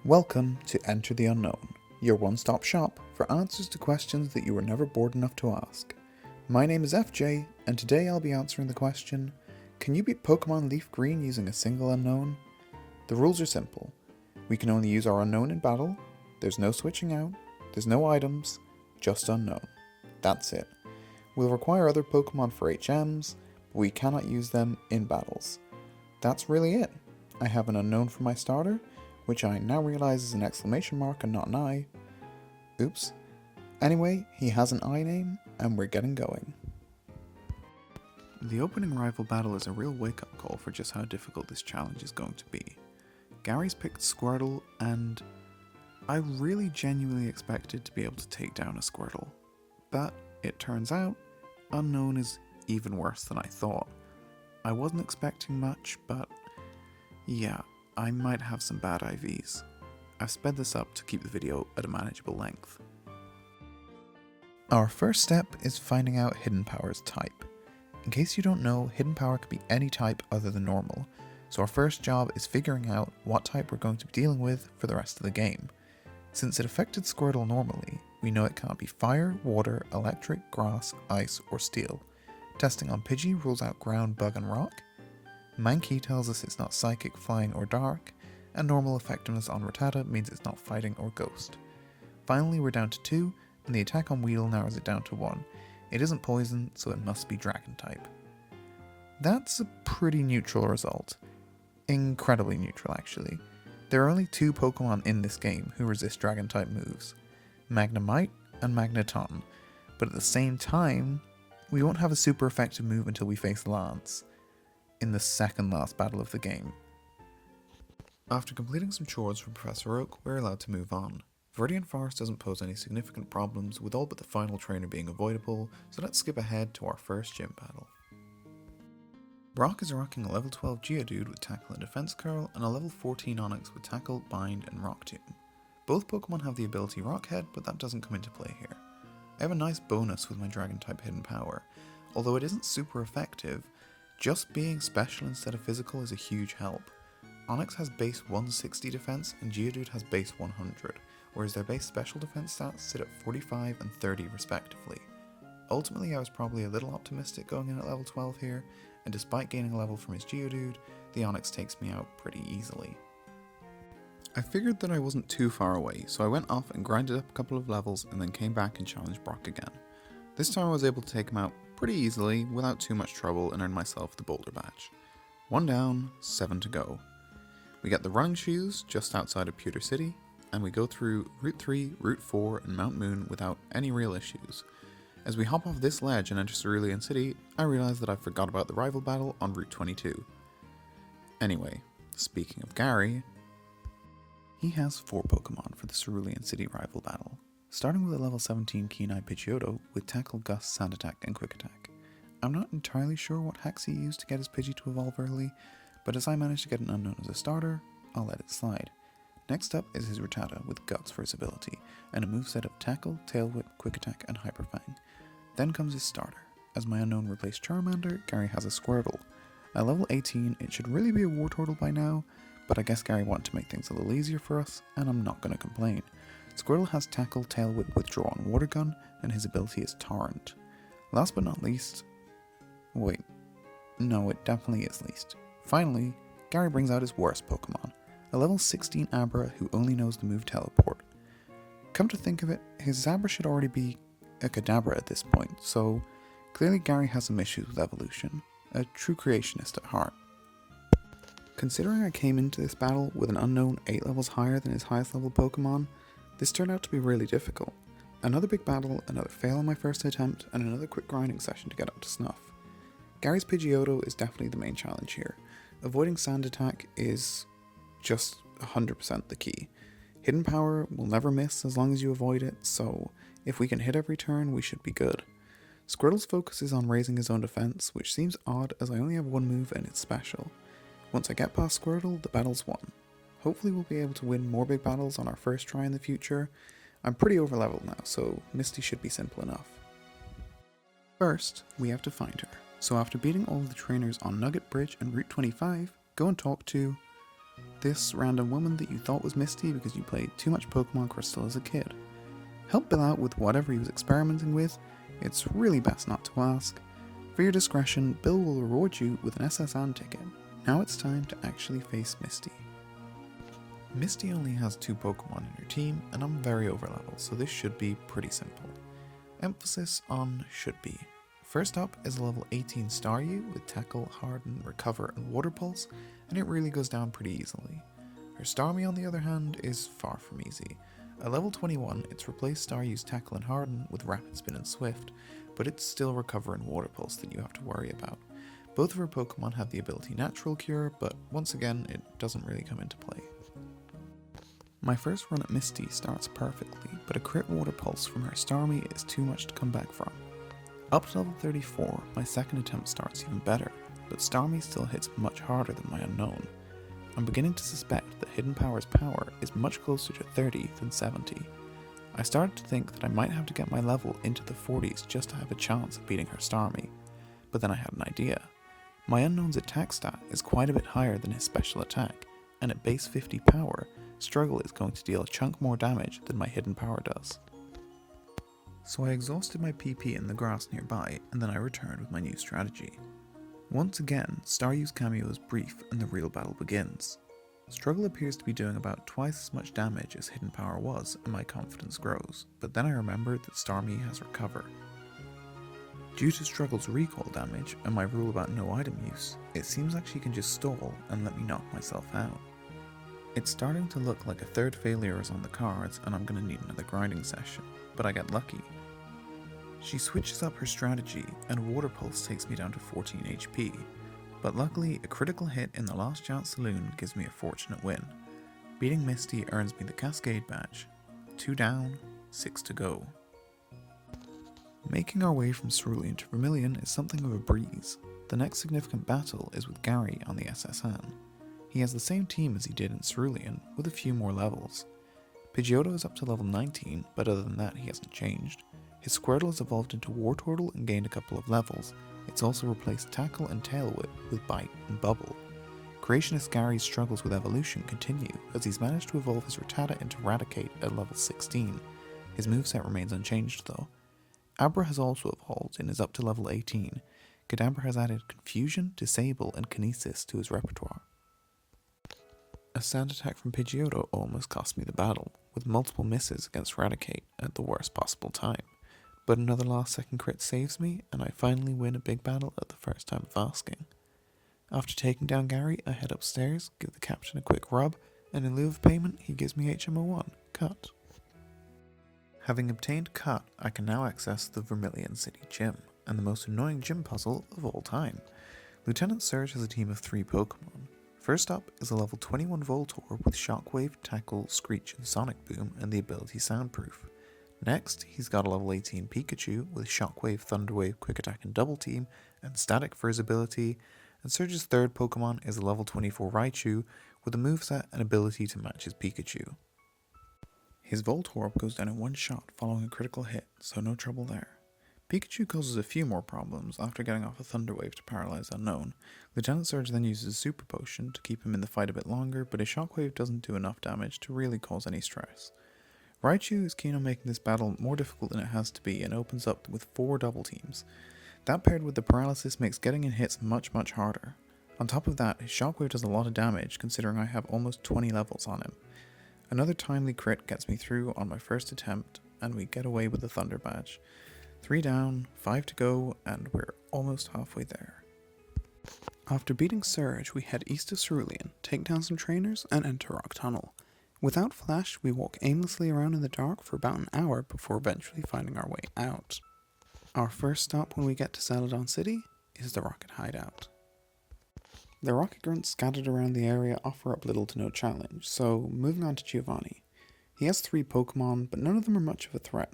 Welcome to Enter the Unknown, your one-stop shop for answers to questions that you were never bored enough to ask. My name is FJ, and today I'll be answering the question, can you beat Pokemon Leaf Green using a single Unown? The rules are simple. We can only use our Unown in battle, there's no switching out, there's no items, just Unown. That's it. We'll require other Pokemon for HMs, but we cannot use them in battles. That's really it. I have an Unown for my starter, which I now realize is an exclamation mark and not an I. Oops. Anyway, he has an I name, and we're getting going. The opening rival battle is a real wake-up call for just how difficult this challenge is going to be. Gary's picked Squirtle, and I really genuinely expected to be able to take down a Squirtle. But it turns out, Unown is even worse than I thought. I wasn't expecting much, but yeah, I might have some bad IVs. I've sped this up to keep the video at a manageable length. Our first step is finding out Hidden Power's type. In case you don't know, Hidden Power can be any type other than normal, so our first job is figuring out what type we're going to be dealing with for the rest of the game. Since it affected Squirtle normally, we know it can't be fire, water, electric, grass, ice, or steel. Testing on Pidgey rules out ground, bug, and rock. Mankey tells us it's not psychic, flying, or dark, and normal effectiveness on Rattata means it's not fighting or ghost. Finally, we're down to 2, and the attack on Weedle narrows it down to 1. It isn't poison, so it must be dragon type. That's a pretty neutral result. Incredibly neutral, actually. There are only 2 Pokemon in this game who resist dragon type moves, Magnemite and Magneton, but at the same time, we won't have a super effective move until we face Lance, in the second last battle of the game. After completing some chores from Professor Oak, we're allowed to move on. Viridian Forest doesn't pose any significant problems, with all but the final trainer being avoidable, so let's skip ahead to our first gym battle. Brock is rocking a level 12 Geodude with Tackle and Defense Curl, and a level 14 Onix with Tackle, Bind, and Rock Tomb. Both Pokemon have the ability Rockhead, but that doesn't come into play here. I have a nice bonus with my Dragon-type Hidden Power. Although it isn't super effective, just being special instead of physical is a huge help. Onix has base 160 defense and Geodude has base 100, whereas their base special defense stats sit at 45 and 30 respectively. Ultimately, I was probably a little optimistic going in at level 12 here, and despite gaining a level from his Geodude, the Onix takes me out pretty easily. I figured that I wasn't too far away, so I went off and grinded up a couple of levels and then came back and challenged Brock again. This time I was able to take him out pretty easily, without too much trouble, and earn myself the Boulder Badge. 1 down, 7 to go. We get the running shoes just outside of Pewter City, and we go through Route 3, Route 4, and Mount Moon without any real issues. As we hop off this ledge and enter Cerulean City, I realise that I forgot about the rival battle on Route 22. Anyway, speaking of Gary, he has 4 Pokemon for the Cerulean City rival battle. Starting with a level 17 Keen-Eye Pidgeotto with Tackle, Gust, Sand Attack, and Quick Attack. I'm not entirely sure what hacks he used to get his Pidgey to evolve early, but as I managed to get an Unown as a starter, I'll let it slide. Next up is his Rattata with Guts for his ability, and a moveset of Tackle, Tail Whip, Quick Attack, and Hyper Fang. Then comes his starter. As my Unown replaced Charmander, Gary has a Squirtle. At level 18, it should really be a Wartortle by now, but I guess Gary wanted to make things a little easier for us, and I'm not going to complain. Squirtle has Tackle, Tail Whip, Withdraw, and Water Gun, and his ability is Torrent. Last but not least... wait. No, it definitely is least. Finally, Gary brings out his worst Pokemon, a level 16 Abra who only knows the move Teleport. Come to think of it, his Abra should already be a Kadabra at this point, so clearly Gary has some issues with evolution, a true creationist at heart. Considering I came into this battle with an Unown 8 levels higher than his highest level Pokemon, this turned out to be really difficult. Another big battle, another fail on my first attempt, and another quick grinding session to get up to snuff. Gary's Pidgeotto is definitely the main challenge here. Avoiding Sand Attack is just 100% the key. Hidden Power will never miss as long as you avoid it, so if we can hit every turn, we should be good. Squirtle's focus is on raising his own defense, which seems odd as I only have 1 move and it's special. Once I get past Squirtle, the battle's won. Hopefully we'll be able to win more big battles on our first try in the future. I'm pretty over leveled now, so Misty should be simple enough. First, we have to find her. So after beating all of the trainers on Nugget Bridge and Route 25, go and talk to This random woman that you thought was Misty because you played too much Pokemon Crystal as a kid. Help Bill out with whatever he was experimenting with. It's really best not to ask. For your discretion, Bill will reward you with an SSN ticket. Now it's time to actually face Misty. Misty only has 2 Pokemon in her team, and I'm very overleveled, so this should be pretty simple. Emphasis on should be. First up is a level 18 Staryu with Tackle, Harden, Recover, and Water Pulse, and it really goes down pretty easily. Her Starmie, on the other hand, is far from easy. At level 21, it's replaced Staryu's Tackle and Harden with Rapid Spin and Swift, but it's still Recover and Water Pulse that you have to worry about. Both of her Pokemon have the ability Natural Cure, but once again, it doesn't really come into play. My first run at Misty starts perfectly, but a crit Water Pulse from her Starmie is too much to come back from. Up to level 34, my second attempt starts even better, but Starmie still hits much harder than my Unown. I'm beginning to suspect that Hidden Power's power is much closer to 30 than 70. I started to think that I might have to get my level into the 40s just to have a chance of beating her Starmie, but then I had an idea. My Unknown's attack stat is quite a bit higher than his special attack, and at base 50 power, Struggle is going to deal a chunk more damage than my Hidden Power does. So I exhausted my PP in the grass nearby, and then I returned with my new strategy. Once again, Staryu's cameo is brief and the real battle begins. Struggle appears to be doing about twice as much damage as Hidden Power was, and my confidence grows, but then I remembered that Starmie has Recover. Due to Struggle's recoil damage and my rule about no item use, it seems like she can just stall and let me knock myself out. It's starting to look like a third failure is on the cards and I'm going to need another grinding session, but I get lucky. She switches up her strategy and Water Pulse takes me down to 14 HP, but luckily a critical hit in the Last Chance Saloon gives me a fortunate win. Beating Misty earns me the Cascade badge. 2 down, 6 to go. Making our way from Cerulean to Vermilion is something of a breeze. The next significant battle is with Gary on the SSN. He has the same team as he did in Cerulean, with a few more levels. Pidgeotto is up to level 19, but other than that he hasn't changed. His Squirtle has evolved into Wartortle and gained a couple of levels. It's also replaced Tackle and Tail Whip with Bite and Bubble. Creationist Gary's struggles with evolution continue, as he's managed to evolve his Rattata into Raticate at level 16. His moveset remains unchanged though. Abra has also evolved and is up to level 18. Kadabra has added Confusion, Disable, and Kinesis to his repertoire. A sand attack from Pidgeotto almost cost me the battle, with multiple misses against Raticate at the worst possible time. But another last second crit saves me, and I finally win a big battle at the first time of asking. After taking down Gary, I head upstairs, give the captain a quick rub, and in lieu of payment, he gives me HMO1, Cut. Having obtained Cut, I can now access the Vermilion City gym, and the most annoying gym puzzle of all time. Lieutenant Surge has a team of 3 Pokemon. First up is a level 21 Voltorb with Shockwave, Tackle, Screech, and Sonic Boom, and the ability Soundproof. Next, he's got a level 18 Pikachu with Shockwave, Thunderwave, Quick Attack, and Double Team, and Static for his ability, and Surge's third Pokemon is a level 24 Raichu with a moveset and ability to match his Pikachu. His Voltorb goes down in one shot following a critical hit, so no trouble there. Pikachu causes a few more problems after getting off a Thunder Wave to paralyze Unown. Lieutenant Surge then uses a Super Potion to keep him in the fight a bit longer, but his Shockwave doesn't do enough damage to really cause any stress. Raichu is keen on making this battle more difficult than it has to be and opens up with 4 double teams. That paired with the paralysis makes getting in hits much harder. On top of that, his Shockwave does a lot of damage considering I have almost 20 levels on him. Another timely crit gets me through on my first attempt, and we get away with the Thunder Badge. 3 down, 5 to go, and we're almost halfway there. After beating Surge, we head east of Cerulean, take down some trainers, and enter Rock Tunnel. Without Flash, we walk aimlessly around in the dark for about an hour before eventually finding our way out. Our first stop when we get to Celadon City is the Rocket Hideout. The Rocket Grunts scattered around the area offer up little to no challenge, so moving on to Giovanni. He has 3 Pokemon, but none of them are much of a threat.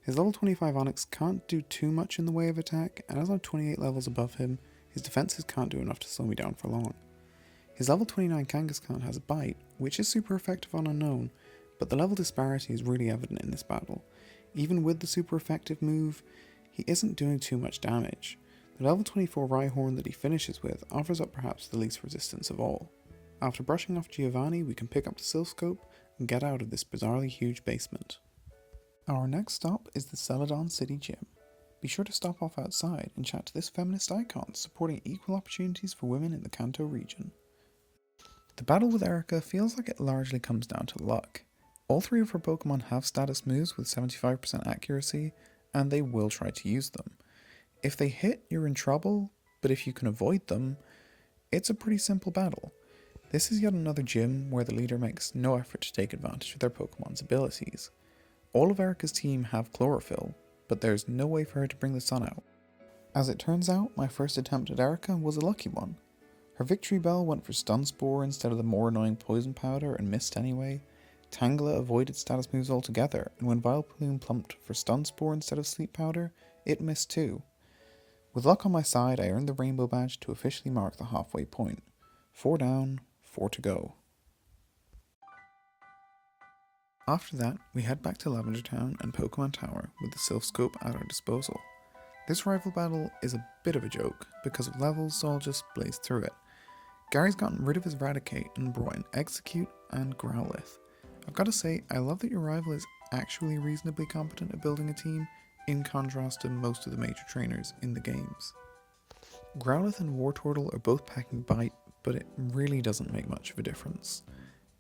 His level 25 Onix can't do too much in the way of attack, and as I'm 28 levels above him, his defenses can't do enough to slow me down for long. His level 29 Kangaskhan has Bite, which is super effective on Unknown, but the level disparity is really evident in this battle. Even with the super effective move, he isn't doing too much damage. The level 24 Rhyhorn that he finishes with offers up perhaps the least resistance of all. After brushing off Giovanni, we can pick up the Silph scope and get out of this bizarrely huge basement. Our next stop is the Celadon City Gym. Be sure to stop off outside and chat to this feminist icon supporting equal opportunities for women in the Kanto region. The battle with Erica feels like it largely comes down to luck. All three of her Pokemon have status moves with 75% accuracy, and they will try to use them. If they hit, you're in trouble, but if you can avoid them, it's a pretty simple battle. This is yet another gym where the leader makes no effort to take advantage of their Pokemon's abilities. All of Erica's team have Chlorophyll, but there's no way for her to bring the sun out. As it turns out, my first attempt at Erica was a lucky one. Her Victory Bell went for Stun Spore instead of the more annoying Poison Powder and missed anyway. Tangela avoided status moves altogether, and when Vileplume plumped for Stun Spore instead of Sleep Powder, it missed too. With luck on my side, I earned the Rainbow Badge to officially mark the halfway point. 4 down, 4 to go. After that, we head back to Lavender Town and Pokemon Tower with the Silph Scope at our disposal. This rival battle is a bit of a joke, because of levels, so I'll just blaze through it. Gary's gotten rid of his Raticate and brought in Execute and Growlithe. I've got to say, I love that your rival is actually reasonably competent at building a team, in contrast to most of the major trainers in the games. Growlithe and Wartortle are both packing Bite, but it really doesn't make much of a difference.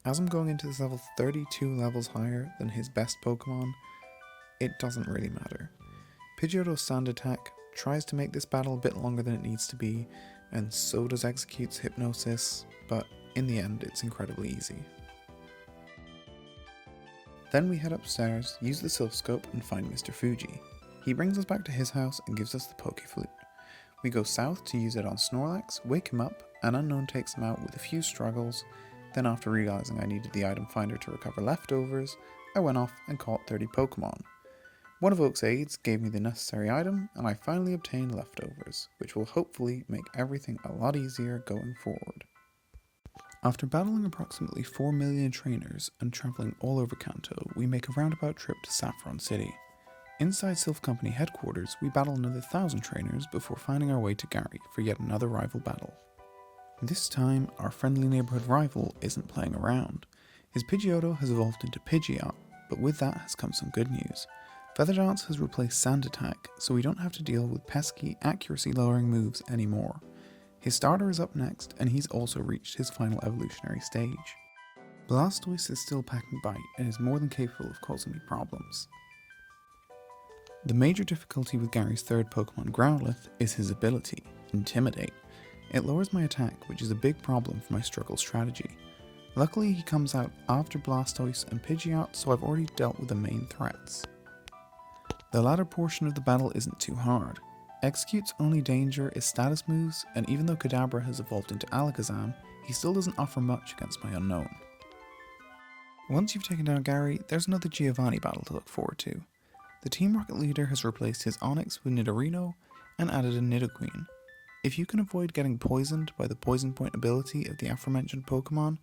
As I'm going into this level 32 levels higher than his best Pokemon, it doesn't really matter. Pidgeotto's Sand Attack tries to make this battle a bit longer than it needs to be, and so does Execute's Hypnosis, but in the end it's incredibly easy. Then we head upstairs, use the Silph Scope and find Mr. Fuji. He brings us back to his house and gives us the Poké Flute. We go south to use it on Snorlax, wake him up, and Unown takes him out with a few struggles. Then after realizing I needed the item finder to recover leftovers, I went off and caught 30 Pokemon. One of Oak's aides gave me the necessary item, and I finally obtained leftovers, which will hopefully make everything a lot easier going forward. After battling approximately 4 million trainers and travelling all over Kanto, we make a roundabout trip to Saffron City. Inside Silph Company headquarters, we battle another 1,000 trainers before finding our way to Gary for yet another rival battle. This time, our friendly neighbourhood rival isn't playing around. His Pidgeotto has evolved into Pidgeot, but with that has come some good news. Feather Dance has replaced Sand Attack, so we don't have to deal with pesky, accuracy-lowering moves anymore. His starter is up next, and he's also reached his final evolutionary stage. Blastoise is still packing Bite, and is more than capable of causing me problems. The major difficulty with Gary's third Pokemon Growlithe is his ability, Intimidate. It lowers my attack, which is a big problem for my struggle strategy. Luckily he comes out after Blastoise and Pidgeot, so I've already dealt with the main threats. The latter portion of the battle isn't too hard. Execute's only danger is status moves, and even though Kadabra has evolved into Alakazam, he still doesn't offer much against my Unown. Once you've taken down Gary, there's another Giovanni battle to look forward to. The Team Rocket leader has replaced his Onix with Nidorino and added a Nidoqueen. If you can avoid getting poisoned by the Poison Point ability of the aforementioned Pokemon,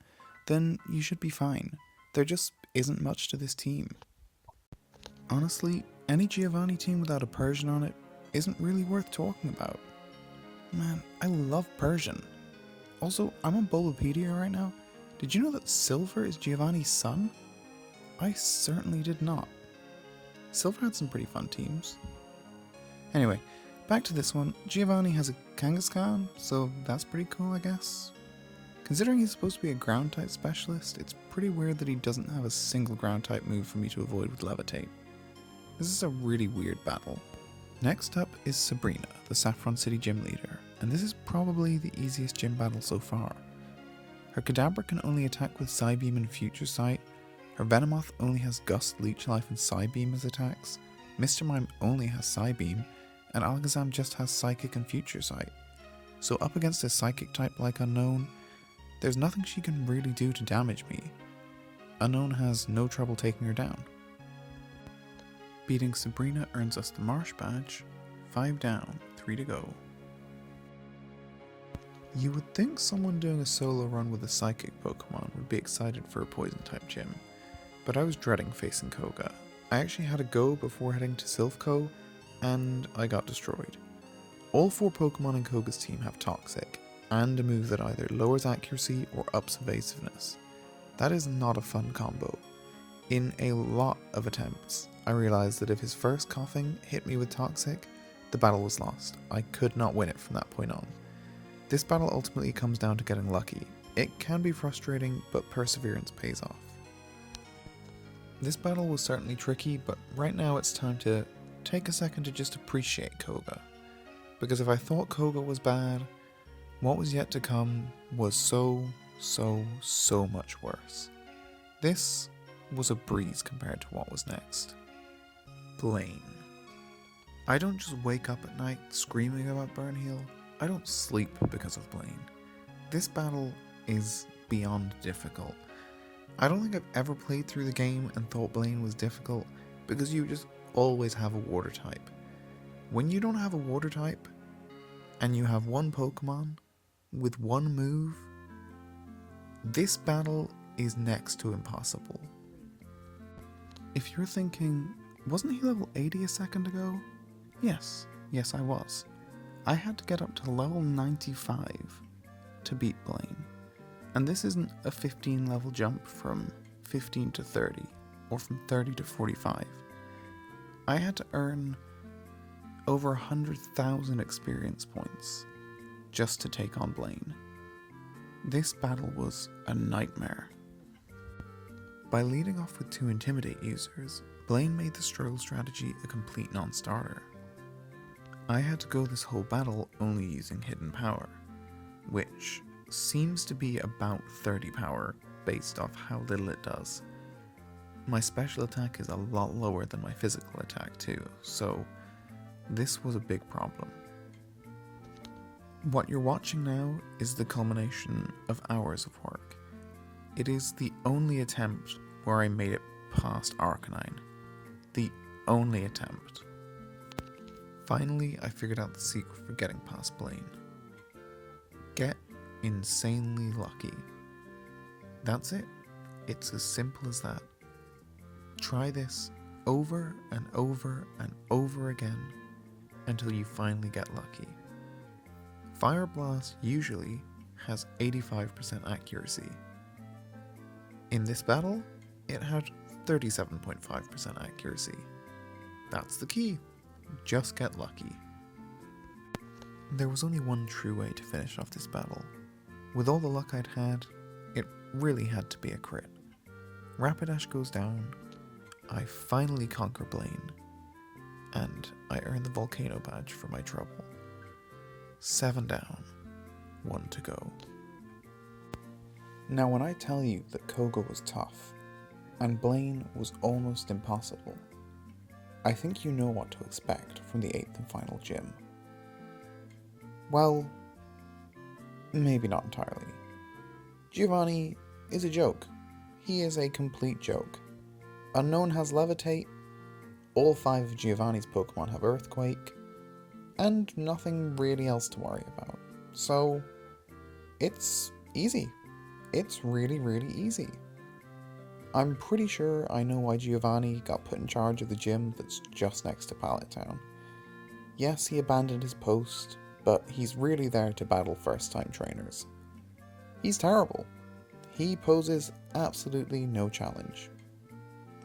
then you should be fine. There just isn't much to this team. Honestly, any Giovanni team without a Persian on it isn't really worth talking about. Man, I love Persian. Also, I'm on Bulbapedia right now. Did you know that Silver is Giovanni's son? I certainly did not. Silver had some pretty fun teams. Anyway, back to this one. Giovanni has a Kangaskhan, so that's pretty cool, I guess. Considering he's supposed to be a ground type specialist, it's pretty weird that he doesn't have a single ground type move for me to avoid with Levitate. This is a really weird battle. Next up is Sabrina, the Saffron City gym leader, and this is probably the easiest gym battle so far. Her Kadabra can only attack with Psybeam and Future Sight, her Venomoth only has Gust, Leech Life and Psybeam as attacks, Mr. Mime only has Psybeam, and Alakazam just has Psychic and Future Sight. So up against a Psychic type like Unown, there's nothing she can really do to damage me. Unown has no trouble taking her down. Beating Sabrina earns us the Marsh Badge. 5 down, 3 to go. You would think someone doing a solo run with a Psychic Pokemon would be excited for a Poison type gym, but I was dreading facing Koga. I actually had a go before heading to Silph, and I got destroyed. All 4 Pokemon in Koga's team have Toxic, and a move that either lowers accuracy or ups evasiveness. That is not a fun combo. In a lot of attempts, I realized that if his first coughing hit me with Toxic, the battle was lost. I could not win it from that point on. This battle ultimately comes down to getting lucky. It can be frustrating, but perseverance pays off. This battle was certainly tricky, but right now it's time to take a second to just appreciate Koga. Because if I thought Koga was bad, what was yet to come was so much worse. This was a breeze compared to what was next. Blaine. I don't just wake up at night screaming about Burnhill. I don't sleep because of Blaine. This battle is beyond difficult. I don't think I've ever played through the game and thought Blaine was difficult because you just always have a water type. When you don't have a water type and you have one Pokemon with one move, this battle is next to impossible. If you're thinking, wasn't he level 80 a second ago? Yes, I was. I had to get up to level 95 to beat Blaine. And this isn't a 15 level jump from 15 to 30, or from 30 to 45. I had to earn over 100,000 experience points just to take on Blaine. This battle was a nightmare. By leading off with 2 Intimidate users, Blaine made the struggle strategy a complete non-starter. I had to go this whole battle only using Hidden Power, which seems to be about 30 power based off how little it does. My special attack is a lot lower than my physical attack too, so this was a big problem. What you're watching now is the culmination of hours of work. It is the only attempt where I made it past Arcanine. The only attempt. Finally, I figured out the secret for getting past Blaine. Get insanely lucky. That's it. It's as simple as that. Try this over and over and over again until you finally get lucky. Fire Blast usually has 85% accuracy. In this battle, it had 37.5% accuracy. That's the key. Just get lucky. There was only one true way to finish off this battle. With all the luck I'd had, it really had to be a crit. Rapidash goes down, I finally conquer Blaine, and I earn the Volcano badge for my trouble. 7 down, 1 to go. Now when I tell you that Koga was tough, and Blaine was almost impossible, I think you know what to expect from the 8th and final gym. Well, maybe not entirely. Giovanni is a joke. He is a complete joke. Unown has Levitate, all 5 of Giovanni's Pokemon have Earthquake, and nothing really else to worry about. So, it's easy. It's really easy. I'm pretty sure I know why Giovanni got put in charge of the gym that's just next to Pallet Town. Yes, he abandoned his post, but he's really there to battle first-time trainers. He's terrible. He poses absolutely no challenge.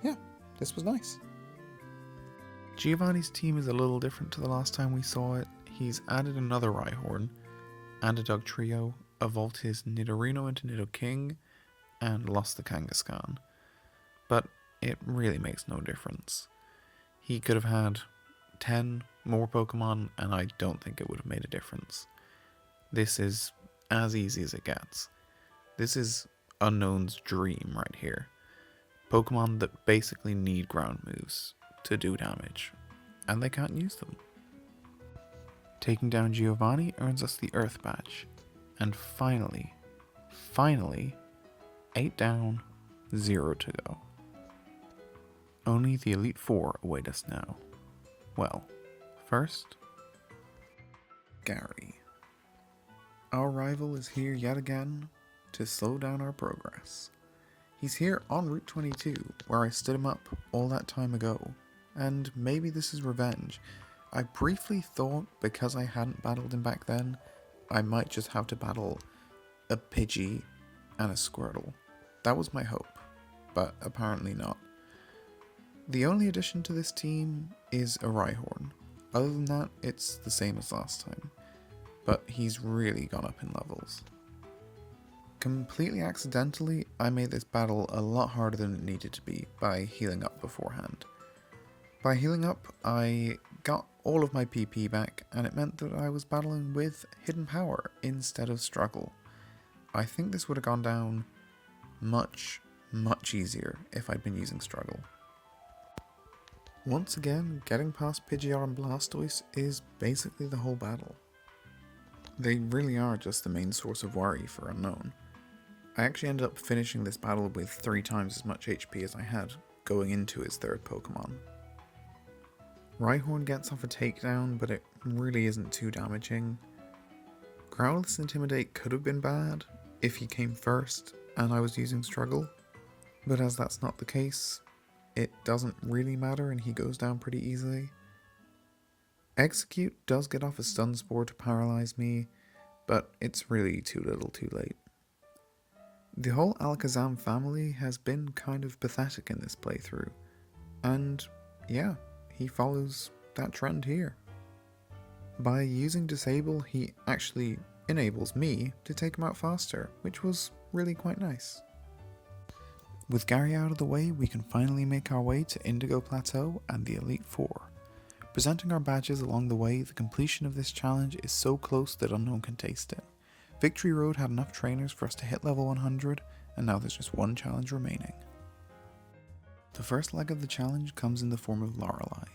Yeah, this was nice. Giovanni's team is a little different to the last time we saw it. He's added another Rhyhorn and a Dugtrio, evolved his Nidorino into Nidoking, and lost the Kangaskhan. But it really makes no difference. He could have had 10 more Pokemon and I don't think it would have made a difference. This is as easy as it gets. This is Unown's dream right here. Pokemon that basically need ground moves to do damage, and they can't use them. Taking down Giovanni earns us the Earth Badge, and finally, 8 down, 0 to go. Only the Elite Four await us now. Well, first, Gary. Our rival is here yet again to slow down our progress. He's here on Route 22, where I stood him up all that time ago, and maybe this is revenge. I briefly thought because I hadn't battled him back then, I might just have to battle a Pidgey and a Squirtle. That was my hope, but apparently not. The only addition to this team is a Rhyhorn. Other than that, it's the same as last time, but he's really gone up in levels. Completely accidentally, I made this battle a lot harder than it needed to be by healing up beforehand. By healing up, I got all of my PP back, and it meant that I was battling with Hidden Power instead of Struggle. I think this would have gone down much easier if I'd been using Struggle. Once again, getting past Pidgeot and Blastoise is basically the whole battle. They really are just the main source of worry for Unown. I actually ended up finishing this battle with 3 times as much HP as I had going into his third Pokemon. Rhyhorn gets off a takedown, but it really isn't too damaging. Growlithe's Intimidate could have been bad if he came first and I was using Struggle, but as that's not the case, it doesn't really matter and he goes down pretty easily. Execute does get off a Stun Spore to paralyze me, but it's really too little too late. The whole Alakazam family has been kind of pathetic in this playthrough, and yeah, he follows that trend here. By using Disable, he actually enables me to take him out faster, which was really quite nice. With Gary out of the way, we can finally make our way to Indigo Plateau and the Elite Four. Presenting our badges along the way, the completion of this challenge is so close that Unown can taste it. Victory Road had enough trainers for us to hit level 100, and now there's just one challenge remaining. The first leg of the challenge comes in the form of Lorelei.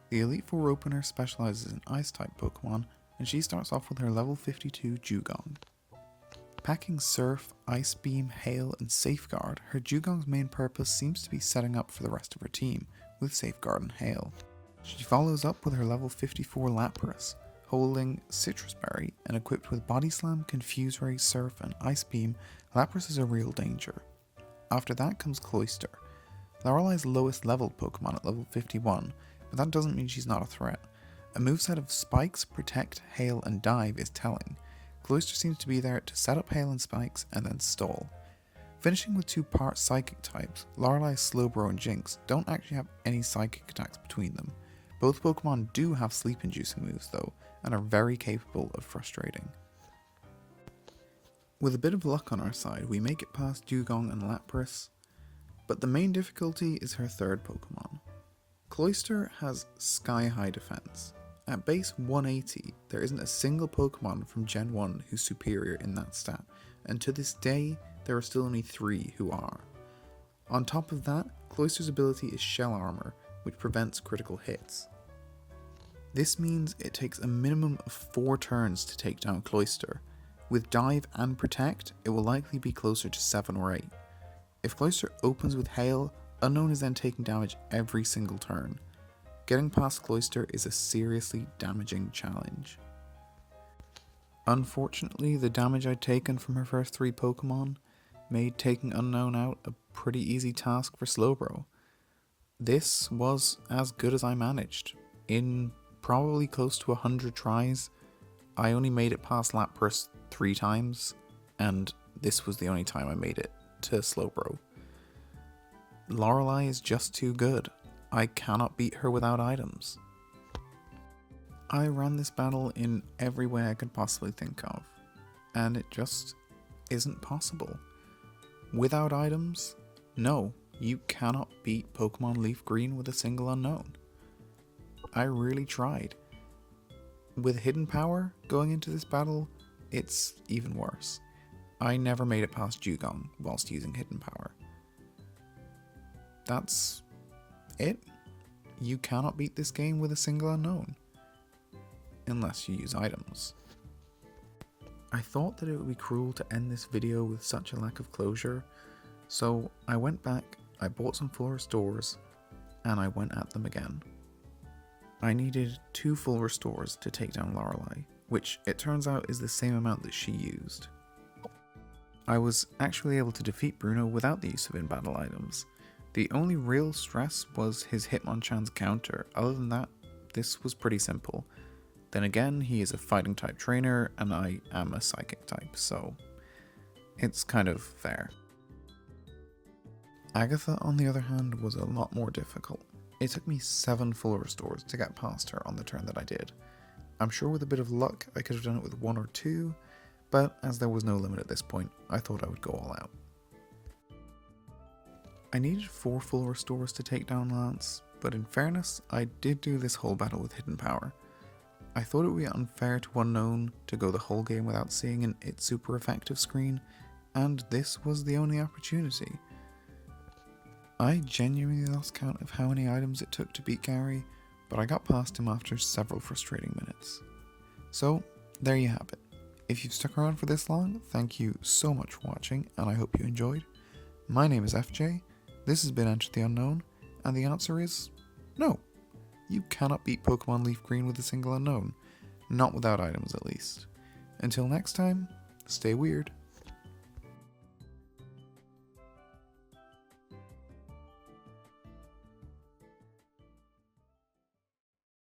The Elite Four opener specializes in Ice-type Pokemon, and she starts off with her level 52 Dewgong. Packing Surf, Ice Beam, Hail, and Safeguard, her Dewgong's main purpose seems to be setting up for the rest of her team, with Safeguard and Hail. She follows up with her level 54 Lapras, holding Citrus Berry, and equipped with Body Slam, Confuse Ray, Surf, and Ice Beam, Lapras is a real danger. After that comes Cloyster, Lorelei's lowest leveled Pokemon at level 51, but that doesn't mean she's not a threat. A moveset of Spikes, Protect, Hail, and Dive is telling. Cloyster seems to be there to set up Hail and Spikes, and then stall. Finishing with 2 part Psychic types, Lorelei's Slowbro and Jinx don't actually have any Psychic attacks between them. Both Pokemon do have sleep-inducing moves though, and are very capable of frustrating. With a bit of luck on our side, we make it past Dewgong and Lapras, but the main difficulty is her third Pokemon. Cloyster has sky-high defense. At base 180, there isn't a single Pokemon from Gen 1 who's superior in that stat, and to this day, there are still only 3 who are. On top of that, Cloyster's ability is Shell Armor, which prevents critical hits. This means it takes a minimum of 4 turns to take down Cloyster. With Dive and Protect, it will likely be closer to 7 or 8. If Cloyster opens with Hail, Unown is then taking damage every single turn. Getting past Cloyster is a seriously damaging challenge. Unfortunately, the damage I'd taken from her first 3 Pokemon made taking Unown out a pretty easy task for Slowbro. This was as good as I managed. In probably close to 100 tries, I only made it past Lapras 3 times, and this was the only time I made it to Slowbro. Lorelei is just too good. I cannot beat her without items. I ran this battle in every way I could possibly think of, and it just isn't possible. Without items, no, you cannot beat Pokemon Leaf Green with a single Unown. I really tried. With Hidden Power going into this battle, it's even worse. I never made it past Dewgong whilst using Hidden Power. That's it. You cannot beat this game with a single Unown. Unless you use items. I thought that it would be cruel to end this video with such a lack of closure, so I went back, I bought some full restores, and I went at them again. I needed 2 full restores to take down Lorelei, which it turns out is the same amount that she used. I was actually able to defeat Bruno without the use of in-battle items. The only real stress was his Hitmonchan's counter. Other than that, this was pretty simple. Then again, he is a fighting type trainer and I am a psychic type, so it's kind of fair. Agatha, on the other hand, was a lot more difficult. It took me 7 full restores to get past her on the turn that I did. I'm sure with a bit of luck I could have done it with 1 or 2, but as there was no limit at this point, I thought I would go all out. I needed 4 full restores to take down Lance, but in fairness, I did do this whole battle with hidden power. I thought it would be unfair to Unown to go the whole game without seeing an It's Super Effective screen, and this was the only opportunity. I genuinely lost count of how many items it took to beat Gary, but I got past him after several frustrating minutes. So, there you have it. If you've stuck around for this long, thank you so much for watching, and I hope you enjoyed. My name is FJ, this has been Enter the Unown, and the answer is no. You cannot beat Pokemon Leaf Green with a single Unown, not without items at least. Until next time, stay weird.